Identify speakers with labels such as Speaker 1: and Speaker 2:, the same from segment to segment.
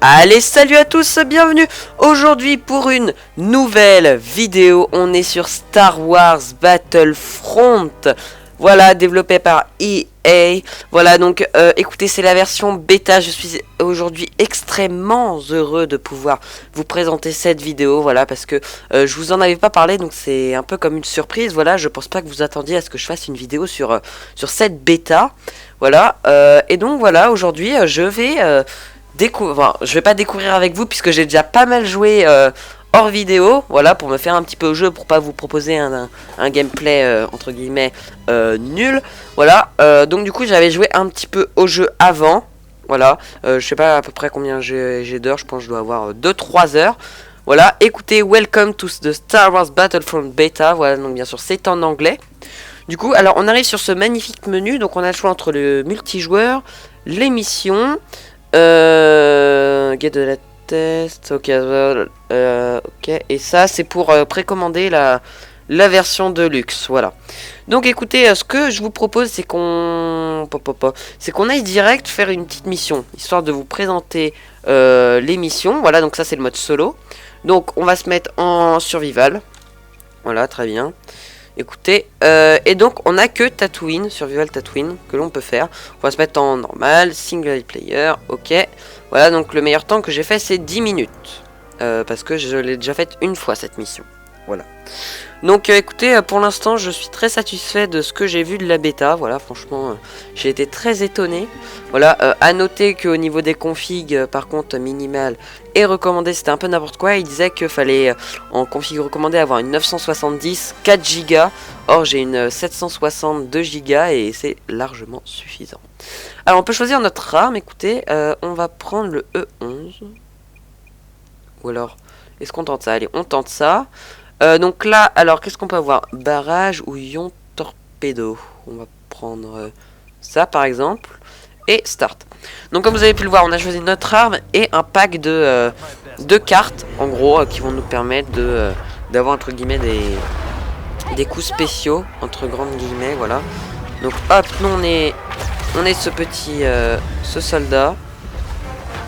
Speaker 1: Allez, salut à tous, bienvenue aujourd'hui pour une nouvelle vidéo. On est sur Star Wars Battlefront. Voilà, développé par EA. Voilà, donc écoutez, c'est la version bêta. Je suis aujourd'hui extrêmement heureux de pouvoir vous présenter cette vidéo. Voilà, parce que je vous en avais pas parlé, donc c'est un peu comme une surprise. Voilà, je pense pas que vous attendiez à ce que je fasse une vidéo sur cette bêta. Voilà, et donc voilà, aujourd'hui je vais... je vais pas découvrir avec vous puisque j'ai déjà pas mal joué hors vidéo, voilà, pour me faire un petit peu au jeu, pour pas vous proposer un gameplay entre guillemets nul, voilà. Donc du coup j'avais joué un petit peu au jeu avant, voilà. Je sais pas à peu près combien j'ai d'heures, je pense que je dois avoir 2-3 heures. Voilà, écoutez, welcome to the Star Wars Battlefront Beta, voilà, donc bien sûr c'est en anglais. Du coup, alors on arrive sur ce magnifique menu, donc on a le choix entre le multijoueur, les missions, guide de la test, ok, ok, et ça c'est pour précommander la version de luxe, voilà. Donc écoutez, ce que je vous propose c'est qu'on aille direct faire une petite mission, histoire de vous présenter les missions, voilà, donc ça c'est le mode solo. Donc on va se mettre en survival, voilà, très bien. Écoutez, et donc on a que Tatooine, Survival Tatooine, que l'on peut faire. On va se mettre en normal, single player, ok. Voilà, donc le meilleur temps que j'ai fait c'est 10 minutes. Parce que je l'ai déjà faite une fois cette mission. Voilà. Donc écoutez, pour l'instant je suis très satisfait de ce que j'ai vu de la bêta. Voilà, franchement, j'ai été très étonné. Voilà, à noter qu'au niveau des configs, par contre, minimal et recommandé, c'était un peu n'importe quoi. Il disait qu'il fallait, en config recommandé, avoir une 970 4 Go. Or, j'ai une 762 Go et c'est largement suffisant. Alors, on peut choisir notre arme. Écoutez, on va prendre le E11. Ou alors, est-ce qu'on tente ça? Allez, on tente ça. Donc là, alors qu'est-ce qu'on peut avoir? Barrage ou ion torpedo. On va prendre ça par exemple. Et start. Donc comme vous avez pu le voir, on a choisi notre arme et un pack de cartes, en gros, qui vont nous permettre d'avoir entre guillemets des coups spéciaux, entre grandes guillemets, voilà. Donc hop, nous on est ce petit, ce soldat.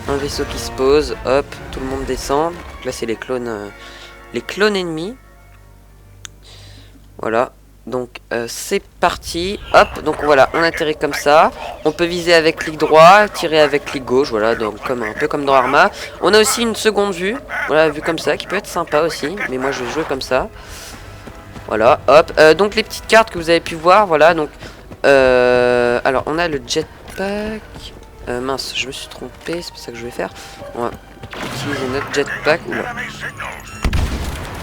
Speaker 1: Un vaisseau qui se pose, hop, tout le monde descend. Donc là c'est les clones ennemis. Voilà, donc c'est parti. Hop, donc voilà, on atterrit comme ça. On peut viser avec clic droit, tirer avec clic gauche, voilà, donc un peu comme dans Arma. On a aussi une seconde vue, voilà, vue comme ça, qui peut être sympa aussi. Mais moi je vais jouer comme ça. Voilà, hop, donc les petites cartes que vous avez pu voir, voilà, donc alors on a le jetpack. Mince, je me suis trompé, c'est pas ça que je vais faire. On va utiliser notre jetpack. Oula.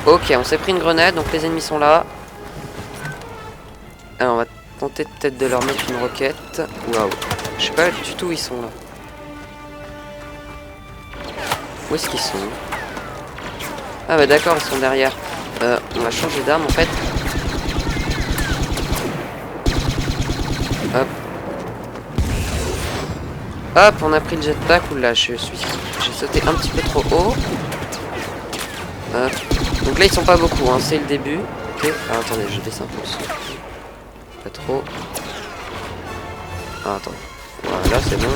Speaker 1: Ok, on s'est pris une grenade, donc les ennemis sont là. Alors on va tenter peut-être de leur mettre une roquette. Waouh, je sais pas du tout où ils sont là. Où est-ce qu'ils sont? Ah bah d'accord, ils sont derrière. On va changer d'arme en fait. Hop. Hop, on a pris le jetpack. Oula, j'ai sauté un petit peu trop haut. Hop. Donc là ils sont pas beaucoup, hein, c'est le début. Ok, alors attendez, je descends un peu le son. Pas trop. Ah, attends. Voilà, c'est bon.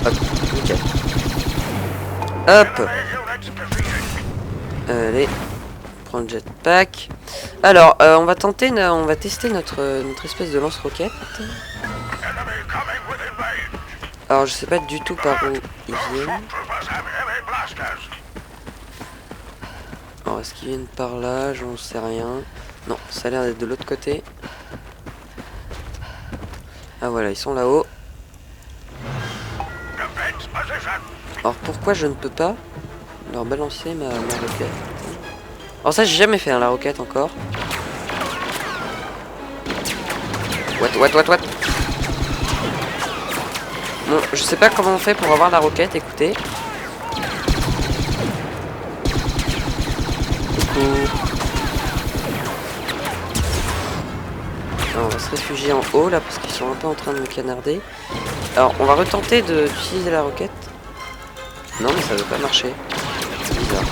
Speaker 1: Hop, nickel. Hop. Allez, on prend le jetpack. Alors, on va tester notre espèce de lance-roquette. Alors, je sais pas du tout par où ils viennent. Alors, est-ce qu'ils viennent par là? J'en sais rien. Non, ça a l'air d'être de l'autre côté. Ah voilà, ils sont là-haut. Alors pourquoi je ne peux pas leur balancer ma roquette? Alors ça j'ai jamais fait, hein, la roquette encore. What? Bon, je sais pas comment on fait pour avoir la roquette, écoutez. Alors, on va se réfugier en haut là parce qu'ils sont un peu en train de me canarder. Alors on va retenter d'utiliser la roquette. Non mais ça veut pas marcher. C'est bizarre.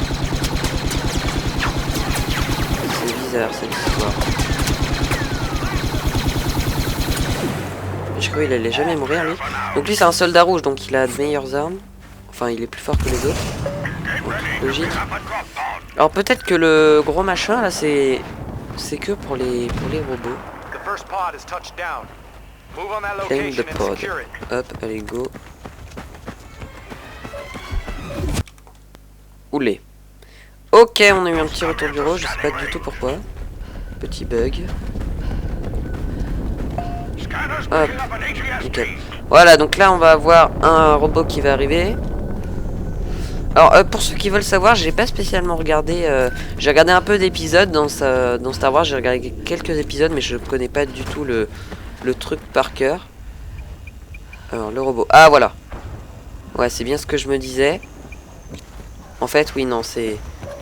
Speaker 1: C'est bizarre cette histoire. J'ai cru qu'il allait jamais mourir lui. Donc lui c'est un soldat rouge, donc il a de meilleures armes. Enfin il est plus fort que les autres. Donc, logique. Alors peut-être que le gros machin là c'est que pour les robots. Claim the pod. Hop, allez go. Oulé. Ok, on a eu un petit retour bureau, je sais pas du tout pourquoi. Petit bug. Hop, nickel. Voilà, donc là on va avoir un robot qui va arriver. Alors pour ceux qui veulent savoir, j'ai pas spécialement regardé. J'ai regardé un peu d'épisodes dans Star Wars, j'ai regardé quelques épisodes, mais je connais pas du tout le truc par cœur. Alors le robot. Ah voilà. Ouais, c'est bien ce que je me disais. En fait, oui, non, c'est...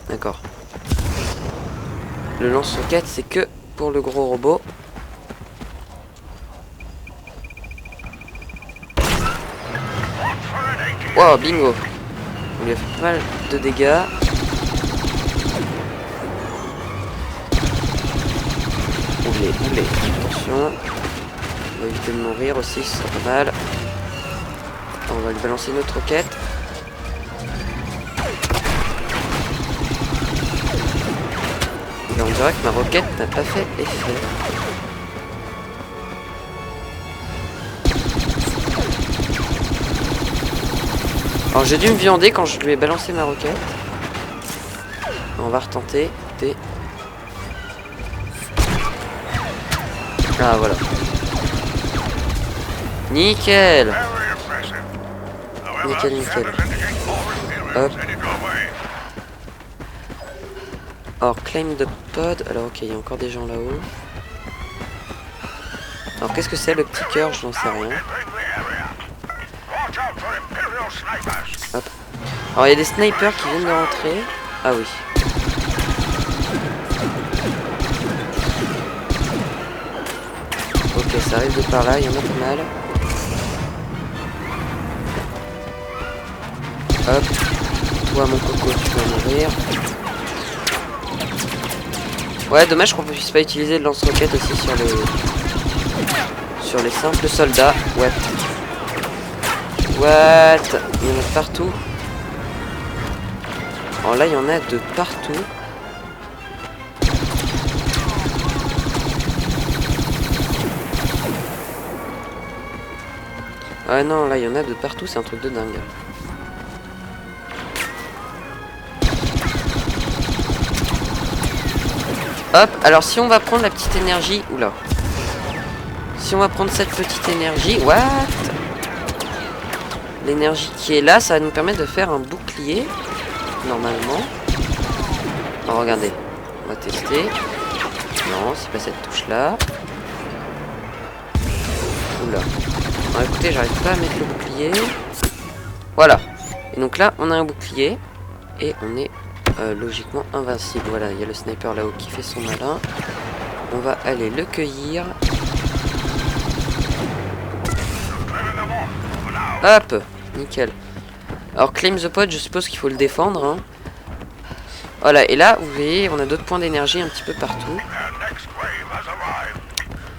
Speaker 1: D'accord. Le lance-roquette, c'est que pour le gros robot. Wow, bingo. On lui a fait pas mal de dégâts. Oulé, attention. On va éviter de mourir aussi, ce sera pas mal. On va lui balancer une autre roquette. Et on dirait que ma roquette n'a pas fait effet. Alors j'ai dû me viander quand je lui ai balancé ma roquette. On va retenter. Ah voilà. Nickel. Nickel. Hop. Alors claim the pod. Alors ok, il y a encore des gens là-haut. Alors qu'est-ce que c'est le petit cœur? Je n'en sais rien. Hop. Alors il y a des snipers qui viennent de rentrer. Ah oui. Ok, ça arrive de par là, il y en a pas mal. Hop. Toi mon coco, tu vas mourir. Ouais, dommage qu'on puisse pas utiliser le lance-roquette aussi sur les simples soldats. What? Il y en a partout. Alors là, il y en a de partout. Ah non, là, il y en a de partout, c'est un truc de dingue. Hop, alors si on va prendre la petite énergie... Oula. Si on va prendre cette petite énergie... What? L'énergie qui est là, ça va nous permettre de faire un bouclier. Normalement. Alors regardez. On va tester. Non, c'est pas cette touche-là. Oula. Alors écoutez, j'arrive pas à mettre le bouclier. Voilà. Et donc là, on a un bouclier. Et on est... logiquement invincible. Voilà, il y a le sniper là-haut qui fait son malin. On va aller le cueillir. Hop, nickel. Alors claim the pod, je suppose qu'il faut le défendre. Hein. Voilà, et là, vous voyez, on a d'autres points d'énergie un petit peu partout.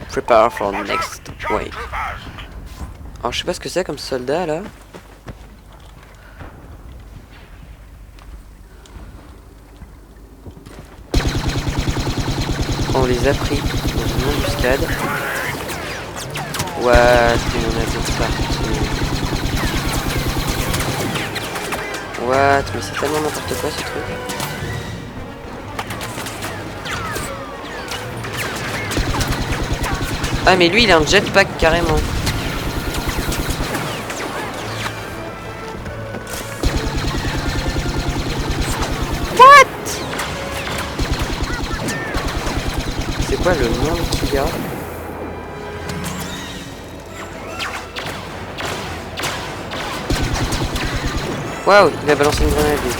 Speaker 1: Prepare for next wave. Alors je sais pas ce que c'est comme soldat là. On les a pris dans une embuscade. What? Il y en a de partout. What? Mais c'est tellement n'importe quoi ce truc. Ah mais lui il a un jetpack carrément. C'est quoi le monde qu'il y a? Waouh, il a balancé une grenade lui.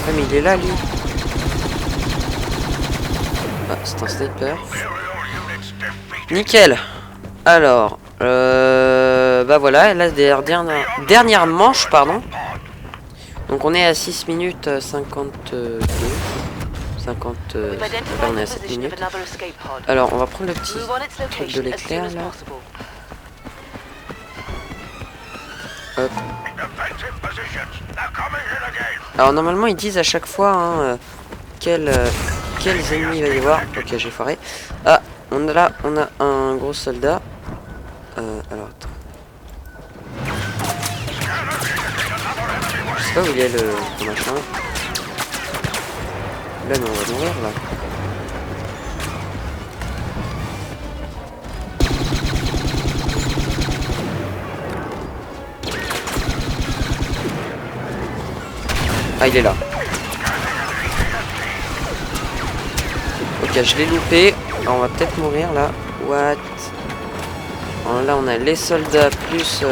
Speaker 1: Ah mais il est là lui. Ah c'est un sniper. Nickel. Alors bah voilà, là dernière manche pardon. Donc on est à 6 minutes 52. 50, là on est à 7 minutes. Alors on va prendre le petit truc de l'éclair là. Hop. Alors normalement ils disent à chaque fois hein, quels ennemis il va y avoir. Ok, j'ai foiré. Ah, on a un gros soldat. Alors attends. Je sais pas où il est le machin. Là mais on va mourir là. Ah il est là. Ok, je l'ai loupé. Alors, on va peut-être mourir là. What? Alors, là on a les soldats plus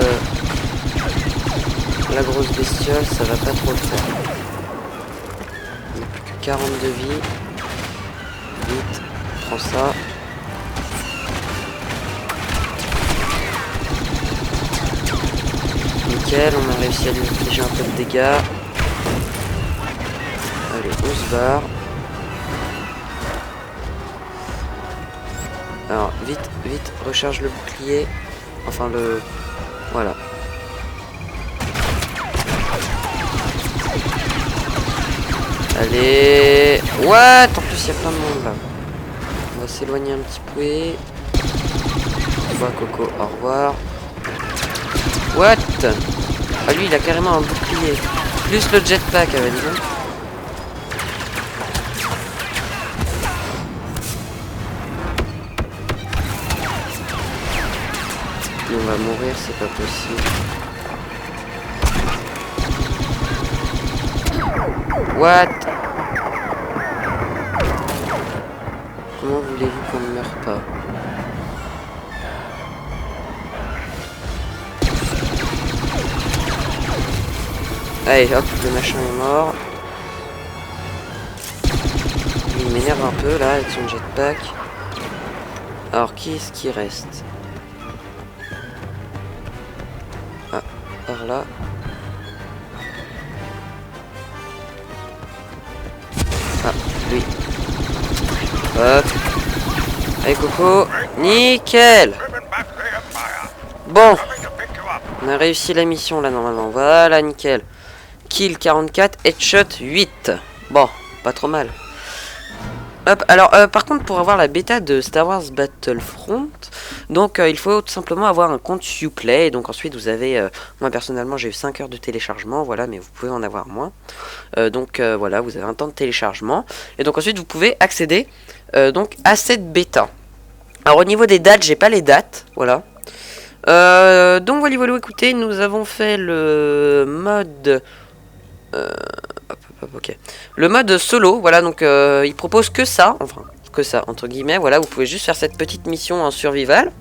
Speaker 1: la grosse bestiole, ça va pas trop le faire. On n'a plus que 40 de vie. Vite, prends ça. Nickel, on a réussi à lui infliger un peu de dégâts. Allez, on se barre. Alors, vite, vite, recharge le bouclier. Enfin, le... Voilà. Allez... What? En plus, il y a plein de monde, là. On va s'éloigner un petit peu. Au revoir, Coco. Au revoir. What? Ah, lui, il a carrément un bouclier. Plus le jetpack, dis donc. On va mourir, c'est pas possible. What? Comment voulez-vous qu'on ne meure pas? Allez, hop, le machin est mort. Il m'énerve un peu là avec son jetpack. Alors, qui est-ce qui reste? Ah, par là. Ah, lui. Hop. Allez, Coco. Nickel. Bon. On a réussi la mission là normalement. Voilà, nickel. Kill 44, headshot 8. Bon, pas trop mal. Hop, alors par contre pour avoir la bêta de Star Wars Battlefront, donc il faut tout simplement avoir un compte Uplay. Donc ensuite vous avez, moi personnellement j'ai eu 5 heures de téléchargement, voilà, mais vous pouvez en avoir moins. Donc voilà, vous avez un temps de téléchargement. Et donc ensuite vous pouvez accéder donc à cette bêta. Alors au niveau des dates, j'ai pas les dates, voilà. Donc voilà, écoutez, nous avons fait le mode... ok. Le mode solo, voilà, donc il propose que ça, enfin que ça entre guillemets, voilà, vous pouvez juste faire cette petite mission en survival,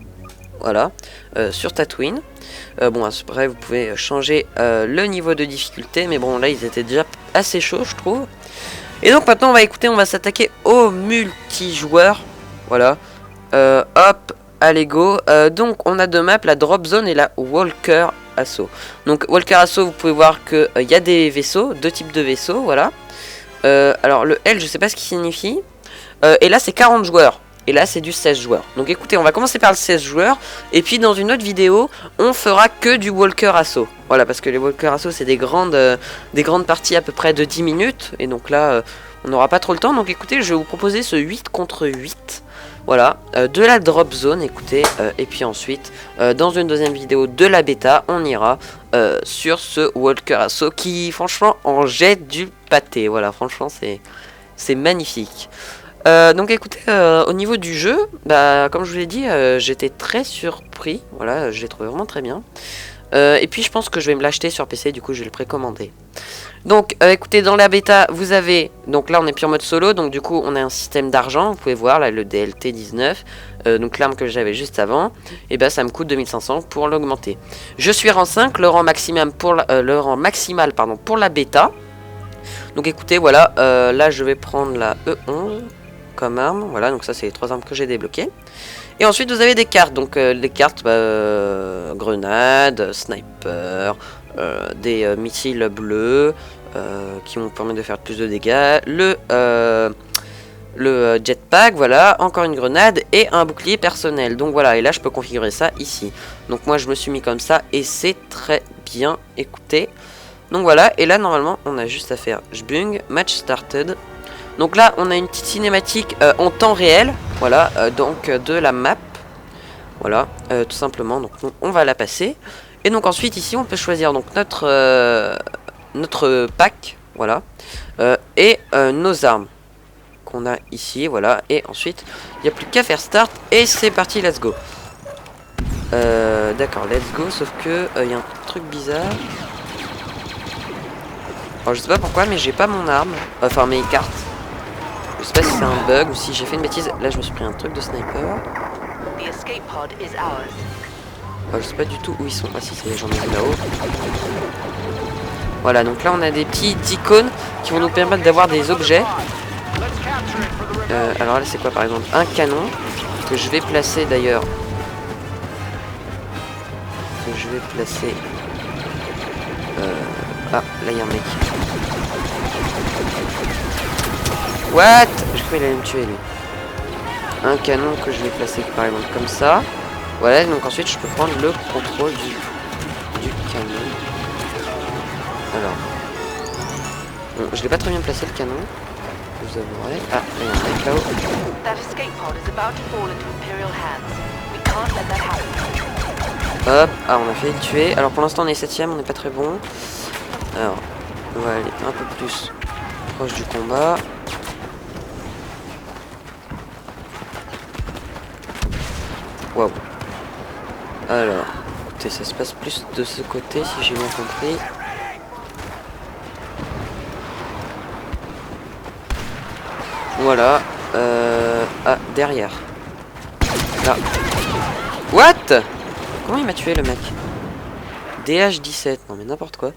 Speaker 1: voilà, sur Tatooine. Bon, après vous pouvez changer le niveau de difficulté, mais bon là ils étaient déjà assez chauds je trouve. Et donc maintenant on va s'attaquer au multijoueur, voilà, hop, allez go. Donc on a deux maps, la Drop Zone et la Walker Assaut. Donc Walker Assaut, vous pouvez voir que il y a des vaisseaux, deux types de vaisseaux, voilà. Alors le L, je sais pas ce qu'il signifie. Et là c'est 40 joueurs. Et là c'est du 16 joueurs. Donc écoutez, on va commencer par le 16 joueurs. Et puis dans une autre vidéo, on fera que du Walker Assaut. Voilà, parce que les Walker Assaut c'est des grandes parties à peu près de 10 minutes. Et donc là, on n'aura pas trop le temps. Donc écoutez, je vais vous proposer ce 8 contre 8. Voilà, de la Drop Zone, écoutez, et puis ensuite, dans une deuxième vidéo de la bêta, on ira sur ce Walker Assaut qui, franchement, en jette du pâté. Voilà, franchement, c'est magnifique. Donc écoutez, au niveau du jeu, bah, comme je vous l'ai dit, j'étais très surpris. Voilà, je l'ai trouvé vraiment très bien. Et puis je pense que je vais me l'acheter sur PC, du coup je vais le précommander. Donc écoutez, dans la bêta vous avez, donc là on est plus en mode solo, donc du coup on a un système d'argent, vous pouvez voir là le DLT 19, donc l'arme que j'avais juste avant, et ben ça me coûte 2500 pour l'augmenter. Je suis rang 5, le rang maximal pour la bêta. Donc écoutez, voilà, là je vais prendre la E11 comme arme, voilà, donc ça c'est les 3 armes que j'ai débloquées. Et ensuite vous avez des cartes, donc les cartes grenades, sniper, des missiles bleus qui vont permettre de faire plus de dégâts, le jetpack, voilà, encore une grenade et un bouclier personnel. Donc voilà, et là je peux configurer ça ici. Donc moi je me suis mis comme ça et c'est très bien, écoutez. Donc voilà, et là normalement on a juste à faire jbung, match started. Donc là on a une petite cinématique en temps réel, voilà, donc de la map. Voilà, tout simplement, donc on va la passer. Et donc ensuite ici on peut choisir donc notre pack, voilà, et nos armes qu'on a ici, voilà. Et ensuite il n'y a plus qu'à faire start et c'est parti, let's go. D'accord, let's go, sauf que il y a un truc bizarre. Alors je sais pas pourquoi mais j'ai pas mon arme, enfin mes cartes. Je sais pas si c'est un bug ou si j'ai fait une bêtise. Là je me suis pris un truc de sniper. Je sais pas du tout où ils sont. Ah si, j'en ai vu là-haut. Voilà, donc là on a des petits icônes qui vont nous permettre d'avoir des objets. Alors là c'est quoi par exemple? Un canon que je vais placer d'ailleurs. Que je vais placer. Ah, là il y a un mec. What? Je crois qu'il allait me tuer lui. Un canon que je vais placer par exemple comme ça. Voilà, donc ensuite je peux prendre le contrôle du canon. Alors. Bon, je l'ai pas très bien placé le canon. Je vous avouerai. Ah, il y a un mec là-haut. Hop, ah on a failli le tuer. Alors pour l'instant on est 7ème, on n'est pas très bon. Alors, on va aller un peu plus proche du combat. Waouh. Alors, écoutez, ça se passe plus de ce côté si j'ai bien compris. Voilà. Ah, derrière. Là. What? Comment il m'a tué le mec? DH17, non mais n'importe quoi.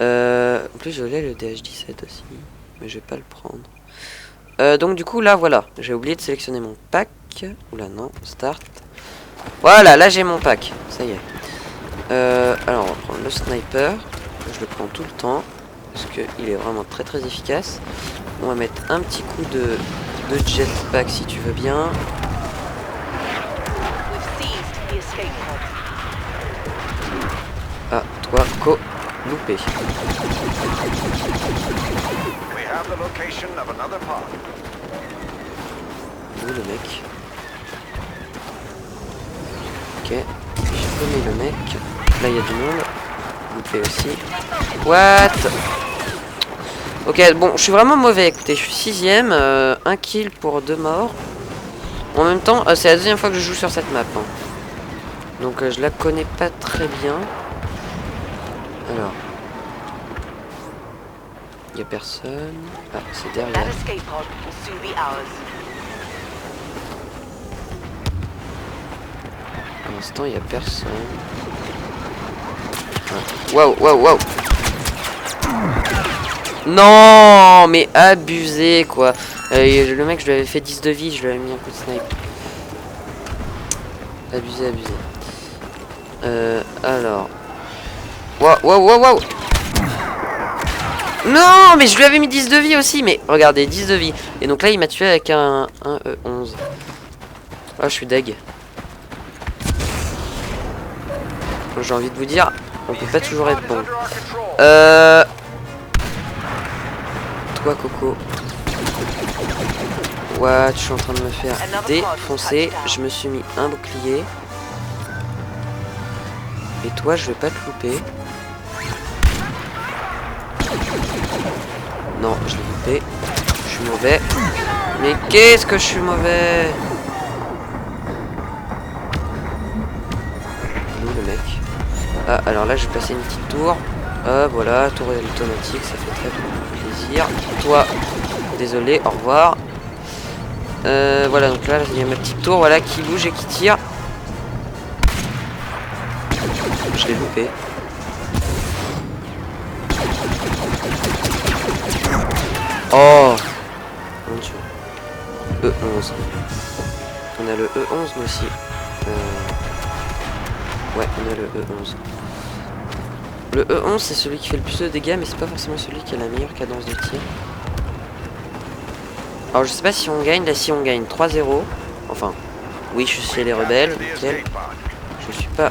Speaker 1: En plus je l'ai le DH17 aussi. Mais je vais pas le prendre. Donc du coup là voilà. J'ai oublié de sélectionner mon pack. Oula non, start. Voilà, là j'ai mon pack. Ça y est. Alors on va prendre le sniper. Je le prends tout le temps. Parce qu'il est vraiment très très efficace. On va mettre un petit coup de jetpack si tu veux bien. Ah, toi, loupé. Où le mec? Ok, j'ai paumé le mec. Là il y a du monde. Loupé aussi. What? Ok, bon, je suis vraiment mauvais. Écoutez, je suis 6ème. 1 kill pour 2 morts. En même temps, c'est la deuxième fois que je joue sur cette map. Hein. Donc je la connais pas très bien. Alors. Il n'y a personne. Ah, c'est derrière. Pour l'instant, il n'y a personne. Waouh, waouh, waouh. Non, mais abusé, quoi. Le mec, je lui avais fait 10 de vie, je lui avais mis un coup de snipe. Abusé, abusé. Alors. Waouh, waouh, waouh, waouh. Non, mais je lui avais mis 10 de vie aussi. Mais regardez, 10 de vie. Et donc là, il m'a tué avec un E11. Ah, je suis deg. J'ai envie de vous dire, on peut pas toujours être bon. Toi, Coco. What, je suis en train de me faire défoncer. Je me suis mis un bouclier. Et toi, je vais pas te louper. Non, je l'ai loupé. Je suis mauvais. Mais qu'est-ce que je suis mauvais? Où le mec? Ah, alors là, je vais passer une petite tour. Ah, voilà, tour automatique, ça fait très plaisir. Toi, désolé, au revoir. Voilà, donc là, il y a ma petite tour, voilà, qui bouge et qui tire. Je l'ai loupé. Oh mon dieu. E11. On a le E11 nous aussi. Ouais, on a le E11. Le E11 c'est celui qui fait le plus de dégâts, mais c'est pas forcément celui qui a la meilleure cadence de tir. Alors je sais pas si on gagne, là si on gagne 3-0. Enfin, oui je suis chez les rebelles, nickel. Je suis pas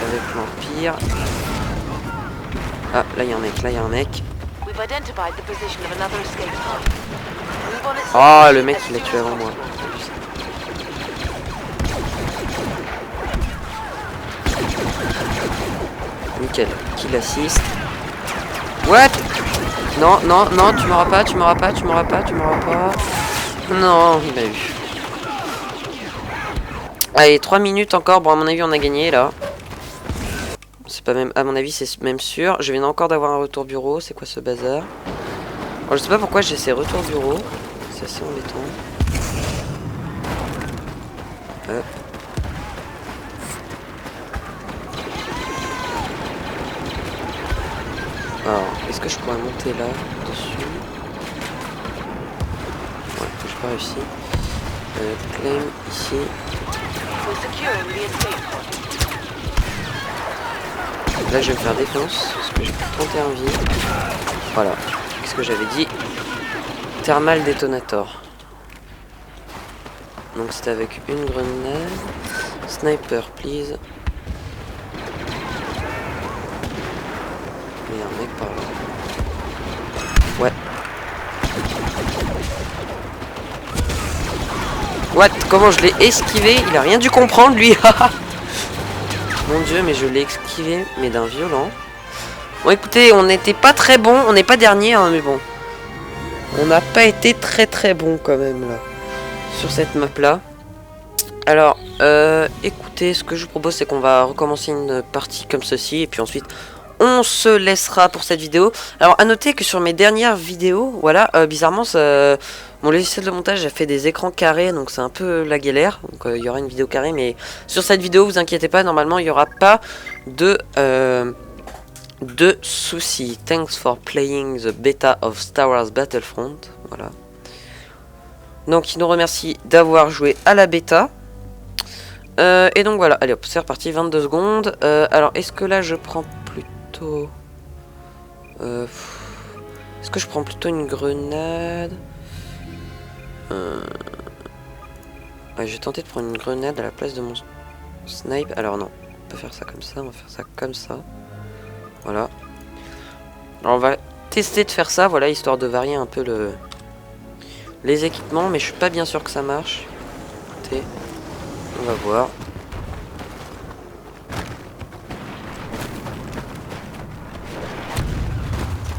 Speaker 1: avec l'Empire. Ah, là il y a un mec, là il y a un mec. Oh, le mec il l'a tué avant moi. Nickel, kill assist. What? Non, non, non, tu m'auras pas, tu m'auras pas, tu m'auras pas, tu m'auras pas. Non, il m'a eu. Allez, 3 minutes encore. Bon, à mon avis, on a gagné là. C'est pas même, à mon avis, c'est même sûr. Je viens encore d'avoir un retour bureau. C'est quoi ce bazar? Alors, je sais pas pourquoi j'ai ces retours bureau. C'est assez embêtant. Alors, est-ce que je pourrais monter là, dessus? Ouais, j'ai pas réussi. Claim ici. Là, je vais me faire défense parce que j'ai plus 31 vies. Voilà. Qu'est-ce que j'avais dit? Thermal détonator. Donc, c'était avec une grenade. Sniper, please. Il y a un mec par là. Ouais. What? Comment je l'ai esquivé? Il a rien dû comprendre lui. Mon dieu, mais je l'ai esquivé, mais d'un violent. Bon écoutez, on n'était pas très bon. On n'est pas dernier, hein, mais bon. On n'a pas été très bon quand même là. Sur cette map là. Alors, écoutez, ce que je vous propose, c'est qu'on va recommencer une partie comme ceci. Et puis ensuite, on se laissera pour cette vidéo. Alors, à noter que sur mes dernières vidéos, voilà, bizarrement, ça, mon logiciel de montage a fait des écrans carrés. Donc, c'est un peu la galère. Donc, il y aura une vidéo carrée. Mais sur cette vidéo, vous inquiétez pas, normalement, il n'y aura pas de soucis. Thanks for playing the beta of Star Wars Battlefront. Voilà. Donc, il nous remercie d'avoir joué à la bêta. Et donc voilà, allez hop, c'est reparti, 22 secondes. Alors, est-ce que là je prends plutôt... est-ce que je prends plutôt une grenade? Ouais, je vais tenter de prendre une grenade à la place de mon snipe. Alors non, on peut faire ça comme ça, on va faire ça comme ça. Voilà. Alors on va tester de faire ça, voilà, histoire de varier un peu les équipements, mais je suis pas bien sûr que ça marche. Écoutez. On va voir.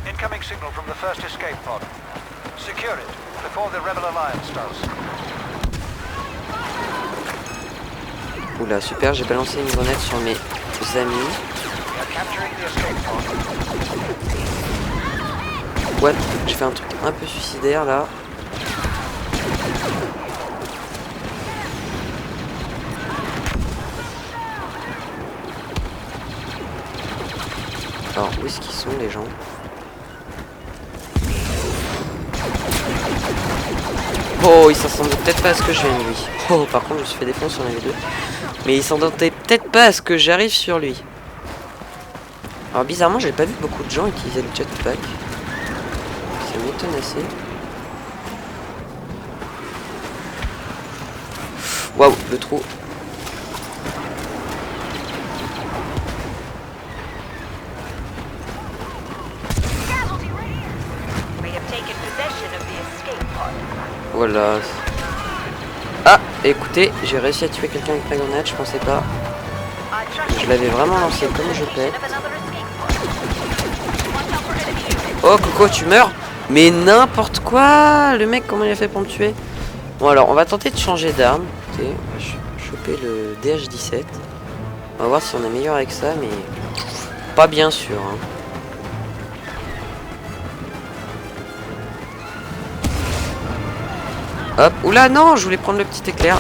Speaker 1: Incoming signal from the first escape pod. Secure it before the Rebel Alliance does. Oula, super, j'ai balancé une grenade sur mes amis. What? J'ai fait un truc un peu suicidaire là. Alors, où est-ce qu'ils sont les gens? Oh, il s'attendait peut-être pas à ce que je vienne lui. Oh, par contre, je me suis fait défoncer, on avait deux. Mais il s'attendait peut-être pas à ce que j'arrive sur lui. Alors, bizarrement, j'ai pas vu beaucoup de gens utiliser le jetpack. Ça m'étonne assez. Waouh, le trou. Voilà. Ah, écoutez, j'ai réussi à tuer quelqu'un avec ma grenade, je pensais pas. Je l'avais vraiment lancé comme je pète. Oh, Coco, tu meurs? Mais n'importe quoi! Le mec, comment il a fait pour me tuer? Bon, alors, on va tenter de changer d'arme. Écoutez, on va choper le DH17. On va voir si on est meilleur avec ça, mais pas bien sûr. Hein. Hop, oula non, je voulais prendre le petit éclair.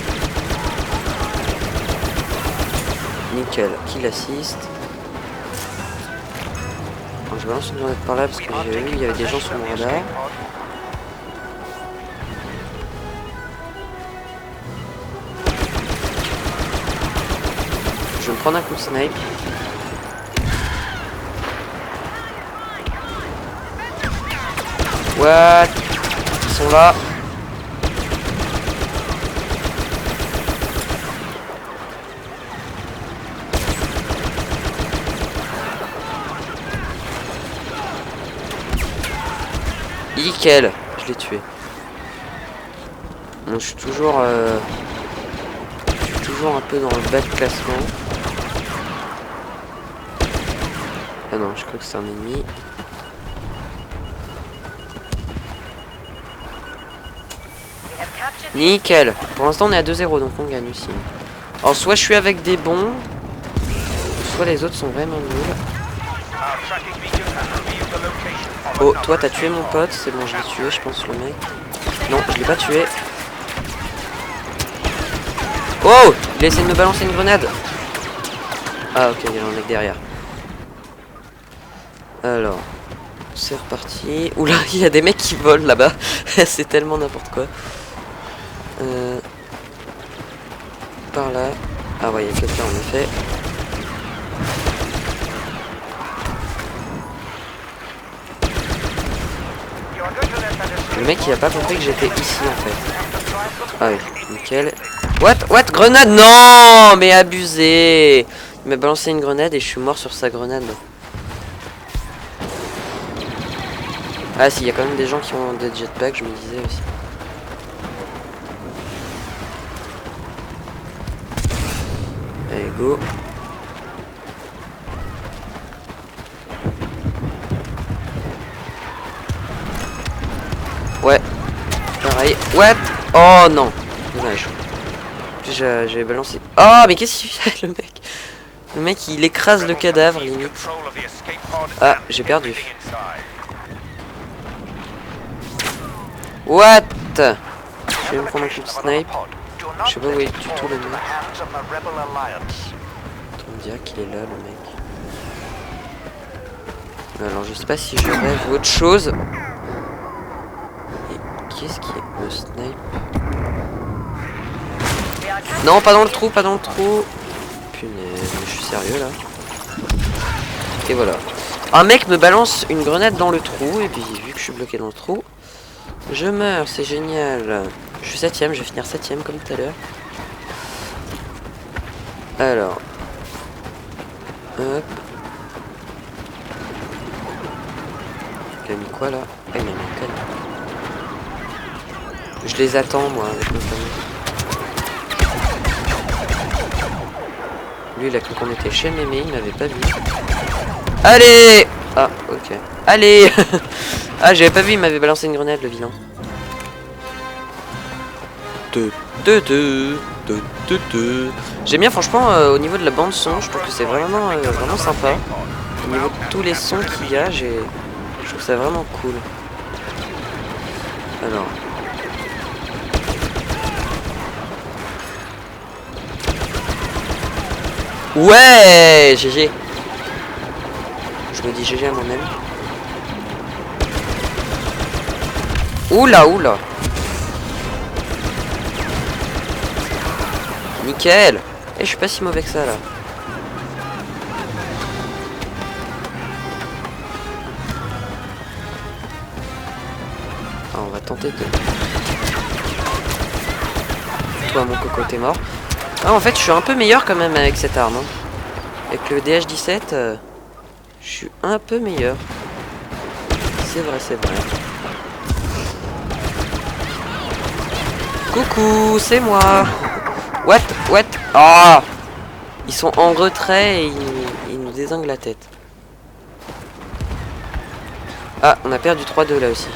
Speaker 1: Nickel, kill assist. Alors, je balance une grenade par là parce que j'ai vu il y avait des gens sur mon radar. Je vais me prendre un coup de snipe. What? sont là. Nickel, je l'ai tué. Bon, je suis toujours un peu dans le bas de classement. Ah non, je crois que c'est un ennemi. Nickel. Pour l'instant, on est à 2-0, donc on gagne aussi. Alors, soit je suis avec des bons, soit les autres sont vraiment nuls. Oh, toi, t'as tué mon pote. C'est bon, je l'ai tué, je pense, le mec. Non, je l'ai pas tué. Oh, il a essayé de me balancer une grenade. Ah, ok, il y a un mec derrière. Alors, c'est reparti. Oula, il y a des mecs qui volent là-bas. C'est tellement n'importe quoi. Par là. Ah ouais, il y a quelqu'un en effet. Le mec il a pas compris que j'étais ici en fait. Ah oui, nickel. What? Grenade? Non, mais abusé. Il m'a balancé une grenade et je suis mort sur sa grenade. Ah si, il y a quand même des gens qui ont des jetpacks, je me disais aussi. Allez, go. Ouais. Pareil. What? Oh non. Dommage. J'avais balancé. Oh, mais qu'est-ce qu'il fait le mec? Le mec il écrase le cadavre limite. Ah, j'ai perdu. What? Je vais me prendre un coup de snipe. Je sais pas où est du tout le mec. On dirait qu'il est là le mec. Alors je sais pas si je rêve ou autre chose. Et qu'est-ce qui me snipe? Non, pas dans le trou, pas dans le trou. Punaise, mais je suis sérieux là. Et voilà. Un mec me balance une grenade dans le trou. Et puis vu que je suis bloqué dans le trou, je meurs, c'est génial. Je suis 7ème, je vais finir 7ème comme tout à l'heure. Alors. Hop. Il a mis quoi là? Ah, il a mis un canon. Je les attends moi avec mon canon. Lui il a cru qu'on était chez Mémé, il m'avait pas vu. Allez! Ah, ok. Allez! Ah, j'avais pas vu, il m'avait balancé une grenade le vilain. J'aime bien franchement au niveau de la bande son, je trouve que c'est vraiment vraiment sympa. Au niveau de tous les sons qu'il y a, je trouve ça vraiment cool. Alors. Ouais, GG. Je me dis GG à moi-même. Oula, oula. Nickel. Et je suis pas si mauvais que ça là. Ah, on va tenter de... Toi mon coco t'es mort. Ah, en fait je suis un peu meilleur quand même avec cette arme hein. Avec le DH17 je suis un peu meilleur. C'est vrai, c'est vrai. Coucou, c'est moi. What? Ah, ils sont en retrait et ils nous dézinguent la tête. Ah, on a perdu 3-2 là aussi.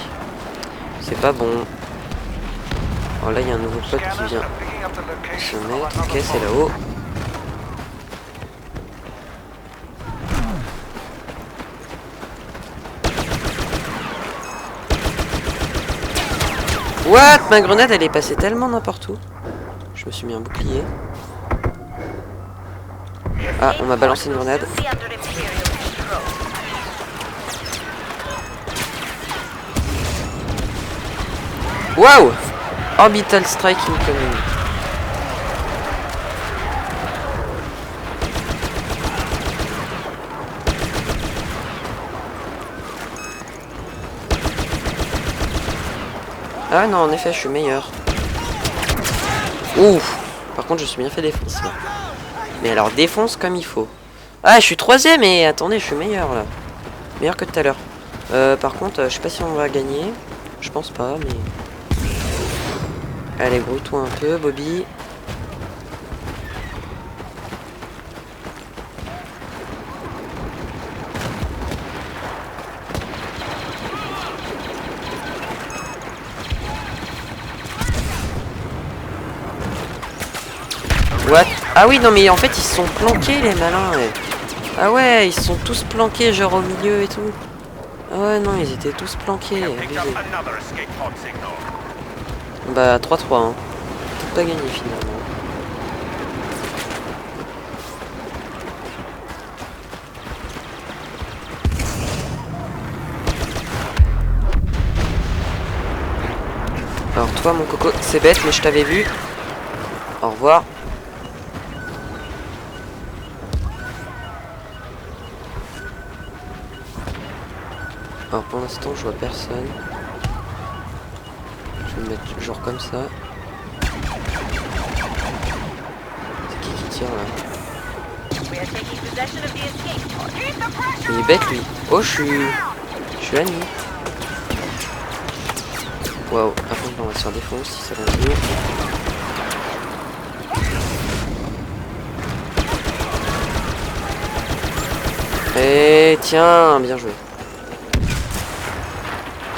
Speaker 1: C'est pas bon. Alors là, il y a un nouveau pote qui vient se mettre. Ok, c'est là-haut. What? Ma grenade, elle est passée tellement n'importe où. Je me suis mis un bouclier. Ah, on m'a balancé une grenade. Waouh! Orbital strike incoming. Ah non, en effet, je suis meilleur. Ouf. Par contre, je suis bien fait défoncer. Mais alors, défonce comme il faut. Ah, je suis 3ème et attendez, je suis meilleur là. Meilleur que tout à l'heure. Par contre, je sais pas si on va gagner. Je pense pas, mais... Allez, grouille-toi un peu, Bobby. What? Ah oui, non mais en fait ils se sont planqués les malins. Ouais. Ah ouais, ils se sont tous planqués genre au milieu et tout. Ah ouais, non, ils étaient tous planqués. Abusé. Bah 3-3, hein. Tout pas gagné finalement. Alors toi mon coco, c'est bête mais je t'avais vu. Au revoir. Alors pour l'instant je vois personne. Je vais me mettre genre comme ça. C'est qui tire là? Il est bête lui. Oh je suis à nu. Waouh, par contre on va se faire défoncer si ça va venir. Et tiens, bien joué.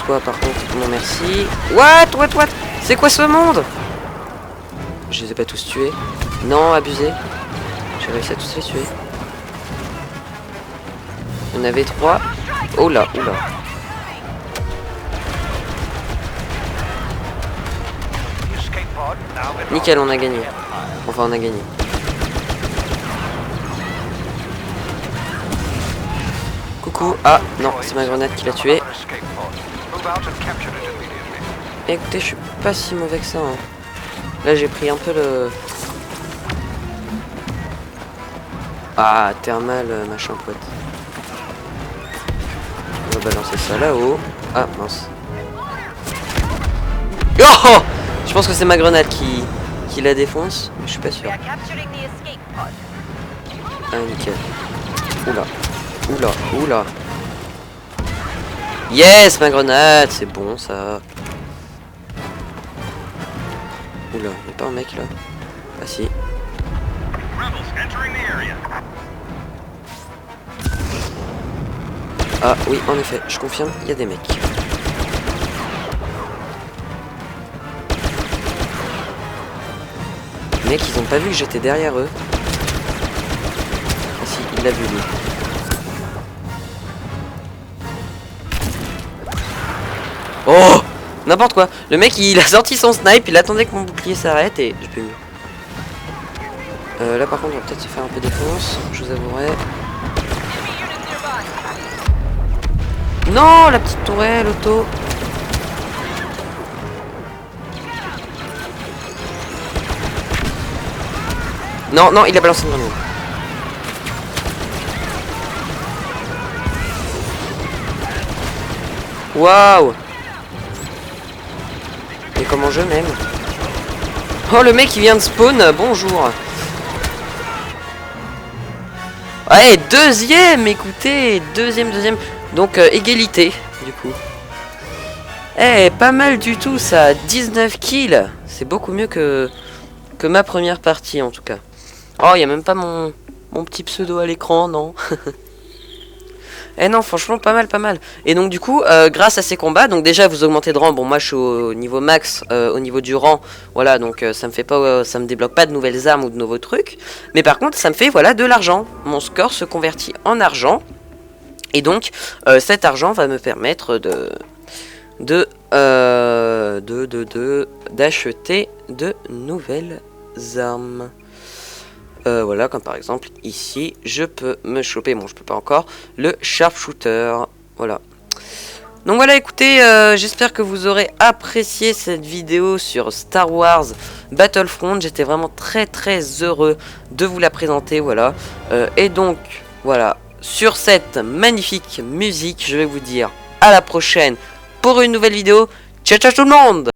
Speaker 1: Toi par contre, non merci. What? C'est quoi ce monde? Je les ai pas tous tués. Non, abusé. J'ai réussi à tous les tuer. Il y en avait 3. Oh là, oula. Nickel, on a gagné. Enfin, on a gagné. Coucou. Ah, non, c'est ma grenade qui l'a tué. Écoutez, je suis pas si mauvais que ça. Hein. Là, j'ai pris un peu le... Ah, thermal, machin pote. On va balancer ça là-haut. Ah, mince. Oh! Je pense que c'est ma grenade qui la défonce, mais je suis pas sûr. Ah, nickel. Oula. Yes, ma grenade, c'est bon ça. Oula, y'a pas un mec là? Ah si. Ah oui, en effet, je confirme, il y a des mecs. Les mecs, ils ont pas vu que j'étais derrière eux. Ah si, il l'a vu lui. Oh! N'importe quoi. Le mec, il a sorti son snipe, il attendait que mon bouclier s'arrête et je peux mieux. Là par contre, on va peut-être se faire un peu défonce, je vous avouerai. Non, la petite tourelle, auto. Non, non, il a balancé une grenade. Waouh! Et comment je m'aime. Oh, le mec il vient de spawn, bonjour. Ouais, deuxième, écoutez, deuxième. Donc égalité, du coup. Eh, pas mal du tout ça, 19 kills. C'est beaucoup mieux que ma première partie en tout cas. Oh, il n'y a même pas mon petit pseudo à l'écran, non. Eh non, franchement, pas mal. Et donc du coup, grâce à ces combats, donc déjà vous augmentez de rang. Bon, moi je suis au niveau max, au niveau du rang. Voilà, donc ça me fait pas, ça me débloque pas de nouvelles armes ou de nouveaux trucs. Mais par contre, ça me fait voilà de l'argent. Mon score se convertit en argent. Et donc, cet argent va me permettre d'acheter de nouvelles armes. Voilà, comme par exemple ici, je peux me choper, bon je peux pas encore, le sharpshooter, voilà. Donc voilà, écoutez, j'espère que vous aurez apprécié cette vidéo sur Star Wars Battlefront. J'étais vraiment très heureux de vous la présenter, voilà. Et donc, voilà, sur cette magnifique musique, je vais vous dire à la prochaine pour une nouvelle vidéo. Ciao tout le monde!